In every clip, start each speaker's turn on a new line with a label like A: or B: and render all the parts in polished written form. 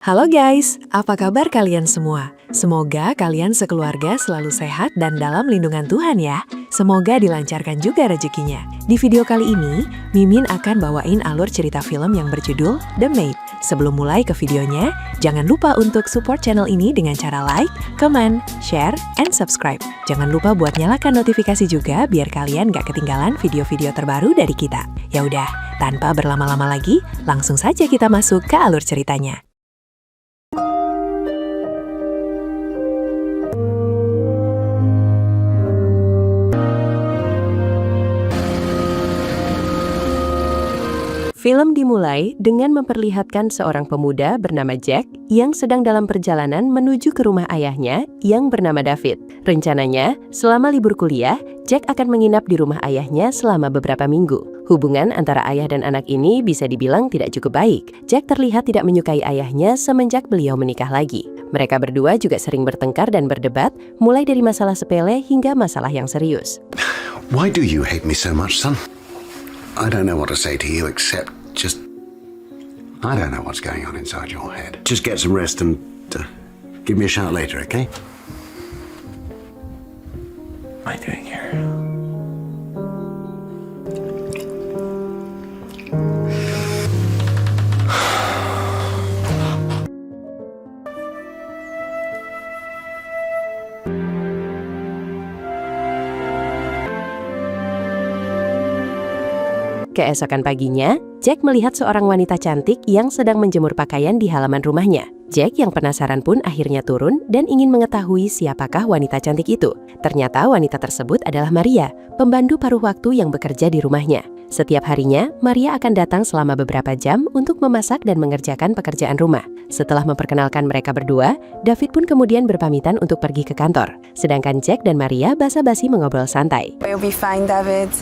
A: Halo guys, apa kabar kalian semua? Semoga kalian sekeluarga selalu sehat dan dalam lindungan Tuhan ya. Semoga dilancarkan juga rezekinya. Di video kali ini, Mimin akan bawain alur cerita film yang berjudul The Maid. Sebelum mulai ke videonya, jangan lupa untuk support channel ini dengan cara like, comment, share, and subscribe. Jangan lupa buat nyalakan notifikasi juga biar kalian gak ketinggalan video-video terbaru dari kita. Ya udah, tanpa berlama-lama lagi, langsung saja kita masuk ke alur ceritanya. Film dimulai dengan memperlihatkan seorang pemuda bernama Jack yang sedang dalam perjalanan menuju ke rumah ayahnya yang bernama David. Rencananya, selama libur kuliah, Jack akan menginap di rumah ayahnya selama beberapa minggu. Hubungan antara ayah dan anak ini bisa dibilang tidak cukup baik. Jack terlihat tidak menyukai ayahnya semenjak beliau menikah lagi. Mereka berdua juga sering bertengkar dan berdebat, mulai dari masalah sepele hingga masalah yang serius.
B: Why do you hate me so much, son? I don't know what to say to you except I don't know what's going on inside your head. Just get some rest and give me a shout later, okay?
C: What am I doing here?
A: Keesokan paginya, Jack melihat seorang wanita cantik yang sedang menjemur pakaian di halaman rumahnya. Jack yang penasaran pun akhirnya turun dan ingin mengetahui siapakah wanita cantik itu. Ternyata wanita tersebut adalah Maria, pembantu paruh waktu yang bekerja di rumahnya. Setiap harinya, Maria akan datang selama beberapa jam untuk memasak dan mengerjakan pekerjaan rumah. Setelah memperkenalkan mereka berdua, David pun kemudian berpamitan untuk pergi ke kantor. Sedangkan Jack dan Maria basa-basi mengobrol santai.
D: We'll be fine, David.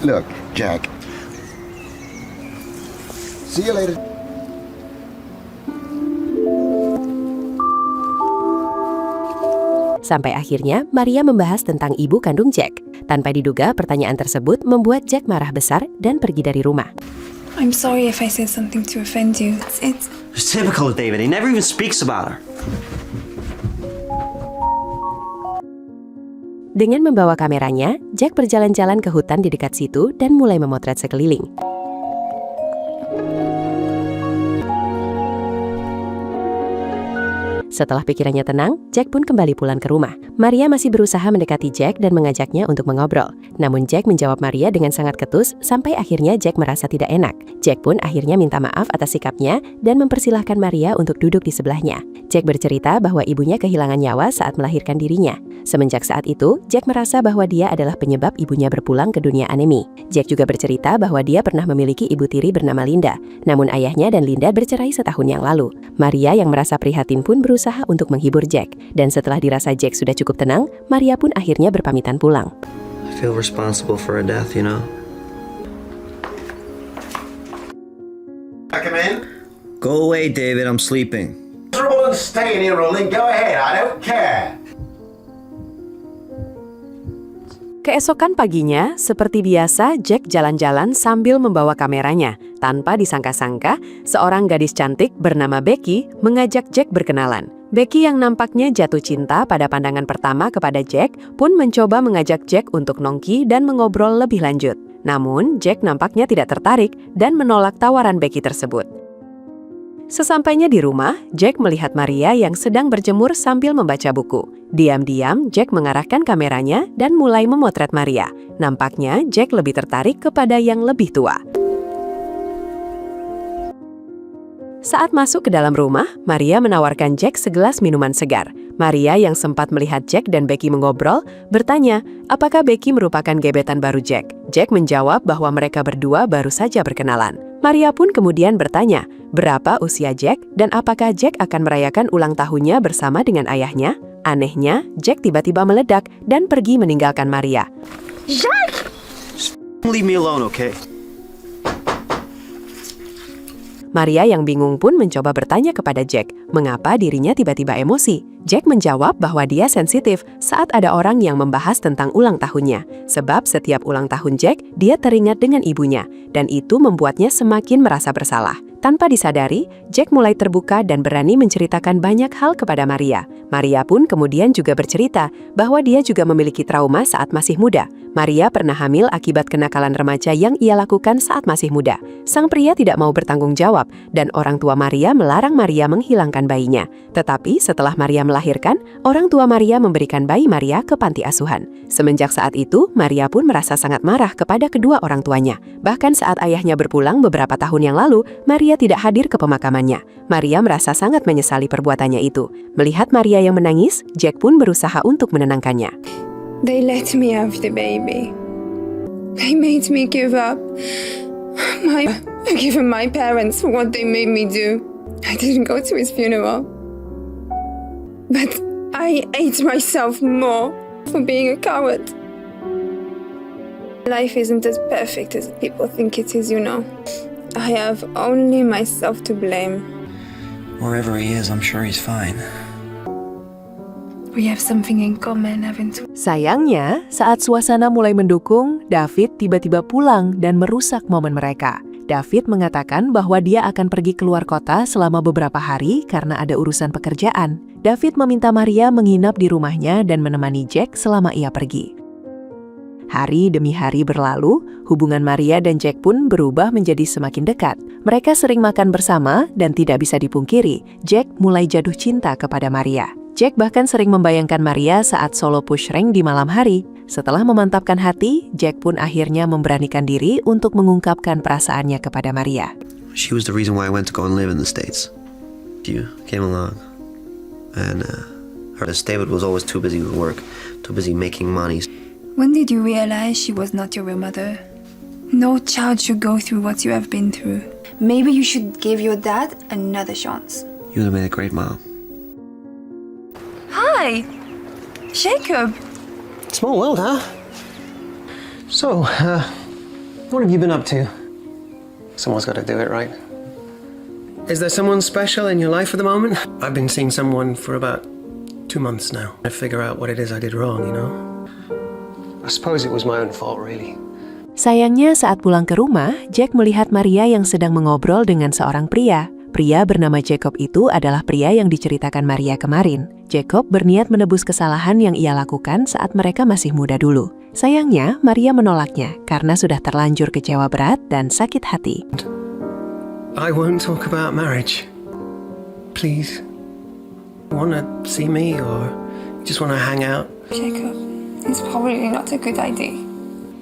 B: Look, Jack. See you later.
A: Sampai akhirnya, Maria membahas tentang ibu kandung Jack. Tanpa diduga, pertanyaan tersebut membuat Jack marah besar dan pergi dari rumah.
D: I'm sorry if I said something to offend you. It's
C: It's typical of David. He never even speaks about her.
A: Dengan membawa kameranya, Jack berjalan-jalan ke hutan di dekat situ dan mulai memotret sekeliling. Setelah pikirannya tenang, Jack pun kembali pulang ke rumah. Maria masih berusaha mendekati Jack dan mengajaknya untuk mengobrol. Namun Jack menjawab Maria dengan sangat ketus sampai akhirnya Jack merasa tidak enak. Jack pun akhirnya minta maaf atas sikapnya dan mempersilahkan Maria untuk duduk di sebelahnya. Jack bercerita bahwa ibunya kehilangan nyawa saat melahirkan dirinya. Semenjak saat itu, Jack merasa bahwa dia adalah penyebab ibunya berpulang ke dunia anemi. Jack juga bercerita bahwa dia pernah memiliki ibu tiri bernama Linda. Namun ayahnya dan Linda bercerai setahun yang lalu. Maria yang merasa prihatin pun berusaha untuk menghibur Jack. Dan setelah dirasa Jack sudah cukup tenang, Maria pun akhirnya berpamitan pulang.
C: I feel responsible for her death, you know?
B: I come in?
C: Go away, David. I'm sleeping.
B: Roland, stay in here, Roland. Go ahead. I don't care.
A: Keesokan paginya, seperti biasa, Jack jalan-jalan sambil membawa kameranya. Tanpa disangka-sangka, seorang gadis cantik bernama Becky mengajak Jack berkenalan. Becky yang nampaknya jatuh cinta pada pandangan pertama kepada Jack pun mencoba mengajak Jack untuk nongki dan mengobrol lebih lanjut. Namun, Jack nampaknya tidak tertarik dan menolak tawaran Becky tersebut. Sesampainya di rumah, Jack melihat Maria yang sedang berjemur sambil membaca buku. Diam-diam, Jack mengarahkan kameranya dan mulai memotret Maria. Nampaknya, Jack lebih tertarik kepada yang lebih tua. Saat masuk ke dalam rumah, Maria menawarkan Jack segelas minuman segar. Maria yang sempat melihat Jack dan Becky mengobrol, bertanya, apakah Becky merupakan gebetan baru Jack? Jack menjawab bahwa mereka berdua baru saja berkenalan. Maria pun kemudian bertanya, berapa usia Jack dan apakah Jack akan merayakan ulang tahunnya bersama dengan ayahnya? Anehnya, Jack tiba-tiba meledak dan pergi meninggalkan Maria.
D: Jack!
C: Leave me alone, okay?
A: Maria yang bingung pun mencoba bertanya kepada Jack, mengapa dirinya tiba-tiba emosi. Jack menjawab bahwa dia sensitif saat ada orang yang membahas tentang ulang tahunnya. Sebab setiap ulang tahun Jack, dia teringat dengan ibunya, dan itu membuatnya semakin merasa bersalah. Tanpa disadari, Jack mulai terbuka dan berani menceritakan banyak hal kepada Maria. Maria pun kemudian juga bercerita bahwa dia juga memiliki trauma saat masih muda. Maria pernah hamil akibat kenakalan remaja yang ia lakukan saat masih muda. Sang pria tidak mau bertanggung jawab dan orang tua Maria melarang Maria menghilangkan bayinya. Tetapi setelah Maria melahirkan, orang tua Maria memberikan bayi Maria ke panti asuhan. Semenjak saat itu, Maria pun merasa sangat marah kepada kedua orang tuanya. Bahkan saat ayahnya berpulang beberapa tahun yang lalu, Maria tidak hadir ke pemakamannya. Maria merasa sangat menyesali perbuatannya itu. Melihat Maria yang menangis, Jack pun berusaha untuk menenangkannya.
D: They let me have the baby. They made me give up. Forgiven my parents for what they made me do. I didn't go to his funeral. But I hate myself more for being a coward. Life isn't as perfect as people think it is, you know. I have only myself to blame.
C: Wherever he is, I'm sure he's fine.
D: We have something in common, haven't we?
A: Sayangnya, saat suasana mulai mendukung, David tiba-tiba pulang dan merusak momen mereka. David mengatakan bahwa dia akan pergi keluar kota selama beberapa hari karena ada urusan pekerjaan. David meminta Maria menginap di rumahnya dan menemani Jack selama ia pergi. Hari demi hari berlalu, hubungan Maria dan Jack pun berubah menjadi semakin dekat. Mereka sering makan bersama dan tidak bisa dipungkiri, Jack mulai jatuh cinta kepada Maria. Jack bahkan sering membayangkan Maria saat solo push rank di malam hari. Setelah memantapkan hati, Jack pun akhirnya memberanikan diri untuk mengungkapkan perasaannya kepada Maria.
C: She was the reason why I went to go and live in the States. You came along. And David was always too busy with work, too busy making money.
D: When did you realize she was not your real mother? No child should go through what you have been through. Maybe you should give your dad another chance.
C: You would have made a great mom.
D: Hi, Jacob.
E: Small world, huh? So, what have you been up to? Someone's got to do it, right? Is there someone special in your life at the moment? I've been seeing someone for about 2 months now. I figure out what it is I did wrong, you know? I suppose it was my own fault, really.
A: Sayangnya saat pulang ke rumah, Jack melihat Maria yang sedang mengobrol dengan seorang pria. Pria bernama Jacob itu adalah pria yang diceritakan Maria kemarin. Jacob berniat menebus kesalahan yang ia lakukan saat mereka masih muda dulu. Sayangnya, Maria menolaknya karena sudah terlanjur kecewa berat dan sakit hati.
E: I won't talk about marriage. Please. Wanna see me or just wanna hang out?
D: Jacob, it's probably not a good idea.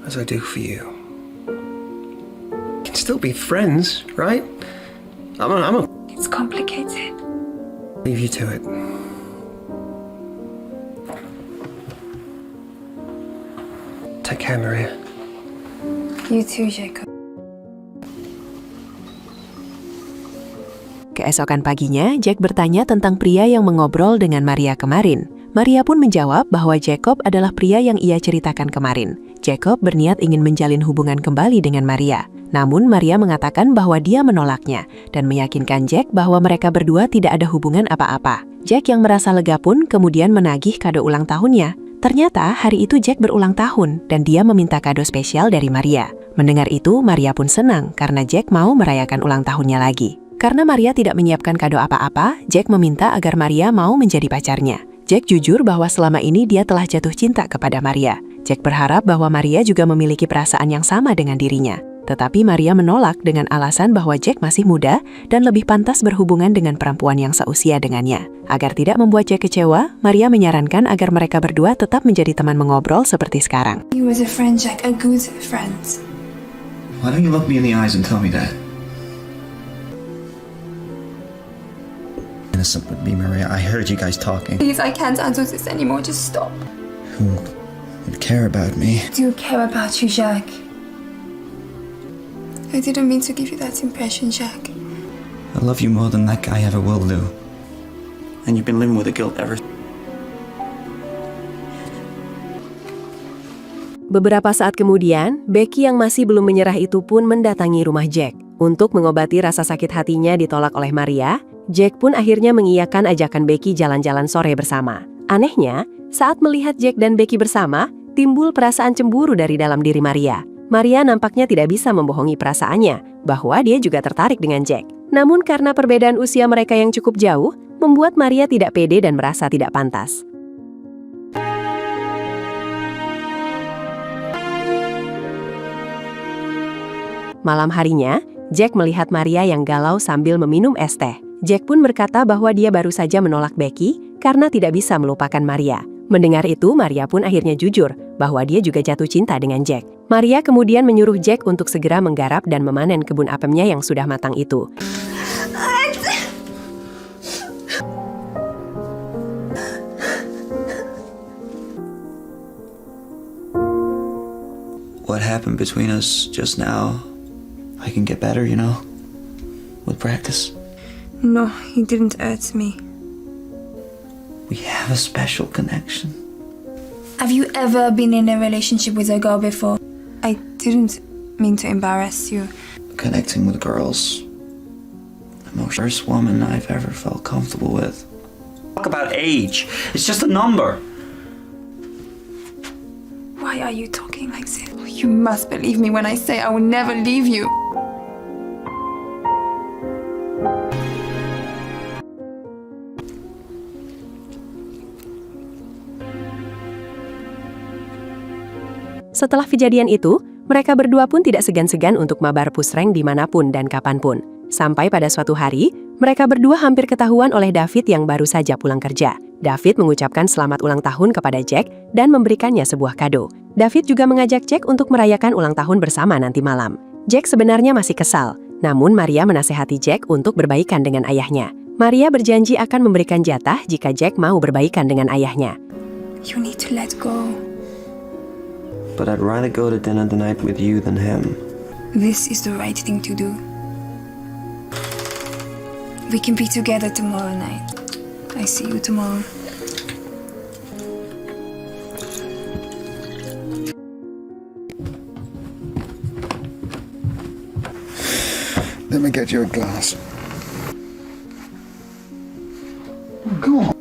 E: As I do for you. Can still be friends, right?
D: It's complicated.
E: Leave you to it. Take care, Maria.
D: You too, Jacob.
A: Keesokan paginya, Jack bertanya tentang pria yang mengobrol dengan Maria kemarin. Maria pun menjawab bahwa Jacob adalah pria yang ia ceritakan kemarin. Jacob berniat ingin menjalin hubungan kembali dengan Maria. Namun Maria mengatakan bahwa dia menolaknya dan meyakinkan Jack bahwa mereka berdua tidak ada hubungan apa-apa. Jack yang merasa lega pun kemudian menagih kado ulang tahunnya. Ternyata hari itu Jack berulang tahun dan dia meminta kado spesial dari Maria. Mendengar itu, Maria pun senang karena Jack mau merayakan ulang tahunnya lagi. Karena Maria tidak menyiapkan kado apa-apa, Jack meminta agar Maria mau menjadi pacarnya. Jack jujur bahwa selama ini dia telah jatuh cinta kepada Maria. Jack berharap bahwa Maria juga memiliki perasaan yang sama dengan dirinya. Tetapi Maria menolak dengan alasan bahwa Jack masih muda dan lebih pantas berhubungan dengan perempuan yang seusia dengannya. Agar tidak membuat Jack kecewa, Maria menyarankan agar mereka berdua tetap menjadi teman mengobrol seperti sekarang.
D: You was a friend, Jack, a good friend.
F: Why don't you look me in the eyes and tell me that? Innocent with me, Maria. I heard you guys talking.
D: Please, I can't handle this anymore. Just stop.
F: Who would care about me?
D: I do care about you, Jack. I didn't mean to give you that impression, Jack.
F: I love you more than that guy ever will do.
C: And you've been living with the guilt ever.
A: Beberapa saat kemudian, Becky yang masih belum menyerah itu pun mendatangi rumah Jack. Untuk mengobati rasa sakit hatinya ditolak oleh Maria, Jack pun akhirnya mengiyakan ajakan Becky jalan-jalan sore bersama. Anehnya, saat melihat Jack dan Becky bersama, timbul perasaan cemburu dari dalam diri Maria. Maria nampaknya tidak bisa membohongi perasaannya bahwa dia juga tertarik dengan Jack. Namun karena perbedaan usia mereka yang cukup jauh, membuat Maria tidak pede dan merasa tidak pantas. Malam harinya, Jack melihat Maria yang galau sambil meminum es teh. Jack pun berkata bahwa dia baru saja menolak Becky karena tidak bisa melupakan Maria. Mendengar itu, Maria pun akhirnya jujur bahwa dia juga jatuh cinta dengan Jack. Maria kemudian menyuruh Jack untuk segera menggarap dan memanen kebun apemnya yang sudah matang itu.
F: What happened between us just now, I can get better, you know, with practice.
D: No, he didn't hurt me.
F: We have a special connection.
G: Have you ever been in a relationship with a girl before?
D: I didn't mean to embarrass you.
F: Connecting with girls. The most first woman I've ever felt comfortable with. Talk about age. It's just a number.
D: Why are you talking like this? You must believe me when I say I will never leave you.
A: Setelah kejadian itu, mereka berdua pun tidak segan-segan untuk mabar pusreng dimanapun dan kapanpun. Sampai pada suatu hari, mereka berdua hampir ketahuan oleh David yang baru saja pulang kerja. David mengucapkan selamat ulang tahun kepada Jack dan memberikannya sebuah kado. David juga mengajak Jack untuk merayakan ulang tahun bersama nanti malam. Jack sebenarnya masih kesal, namun Maria menasehati Jack untuk berbaikan dengan ayahnya. Maria berjanji akan memberikan jatah jika Jack mau berbaikan dengan ayahnya.
D: You need to let go.
C: But I'd rather go to dinner tonight with you than him.
D: This is the right thing to do. We can be together tomorrow night. I see you tomorrow.
B: Let me get you a glass. Oh, go on.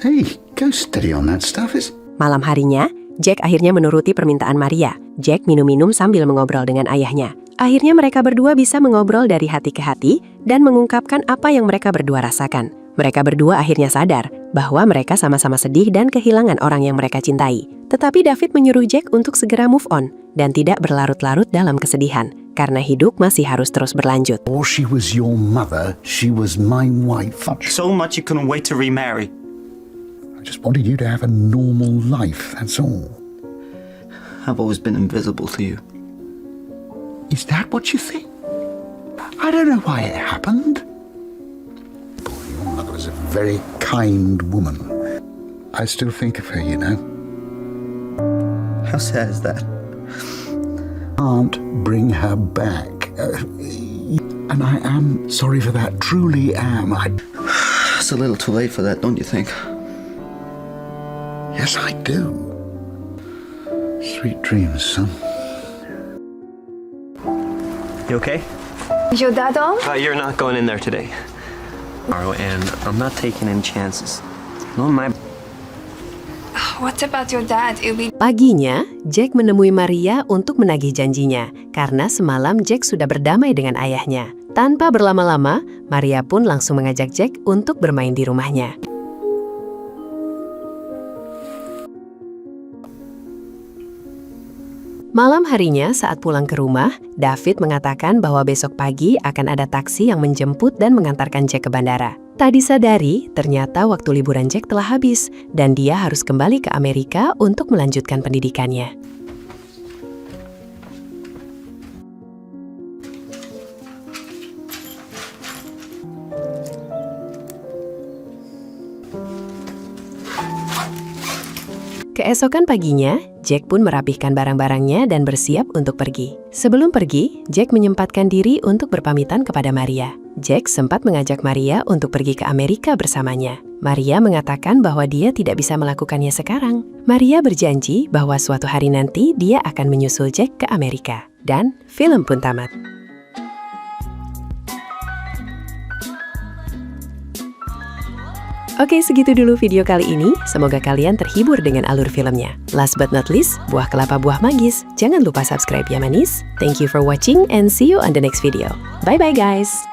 B: Hey, go steady on that stuff.
A: Malam harinya, Jack akhirnya menuruti permintaan Maria. Jack minum-minum sambil mengobrol dengan ayahnya. Akhirnya mereka berdua bisa mengobrol dari hati ke hati dan mengungkapkan apa yang mereka berdua rasakan. Mereka berdua akhirnya sadar bahwa mereka sama-sama sedih dan kehilangan orang yang mereka cintai. Tetapi David menyuruh Jack untuk segera move on dan tidak berlarut-larut dalam kesedihan, karena hidup masih harus terus berlanjut.
B: Or she was your mother, she was my wife.
F: So much you couldn't wait to remarry.
B: I just wanted you to have a normal life, that's all.
F: I've always been invisible to you.
B: Is that what you think? I don't know why it happened. Boy, your mother was a very kind woman. I still think of her, you know.
F: How sad is that?
B: Can't bring her back. And I am sorry for that, truly am.
F: It's a little too late for that, don't you think?
B: Yes, I do. Sweet dreams, son.
C: You okay?
D: Is your dad home?
C: You're not going in there today. Tomorrow, and I'm not taking any chances. No, my...
D: What about your dad? It'll be...
A: Paginya, Jack menemui Maria untuk menagih janjinya, karena semalam Jack sudah berdamai dengan ayahnya. Tanpa berlama-lama, Maria pun langsung mengajak Jack untuk bermain di rumahnya. Malam harinya saat pulang ke rumah, David mengatakan bahwa besok pagi akan ada taksi yang menjemput dan mengantarkan Jack ke bandara. Tak disadari, ternyata waktu liburan Jack telah habis dan dia harus kembali ke Amerika untuk melanjutkan pendidikannya. Keesokan paginya, Jack pun merapihkan barang-barangnya dan bersiap untuk pergi. Sebelum pergi, Jack menyempatkan diri untuk berpamitan kepada Maria. Jack sempat mengajak Maria untuk pergi ke Amerika bersamanya. Maria mengatakan bahwa dia tidak bisa melakukannya sekarang. Maria berjanji bahwa suatu hari nanti dia akan menyusul Jack ke Amerika. Dan film pun tamat. Oke, segitu dulu video kali ini. Semoga kalian terhibur dengan alur filmnya. Last but not least, buah kelapa buah magis. Jangan lupa subscribe ya manis. Thank you for watching and see you on the next video. Bye-bye guys!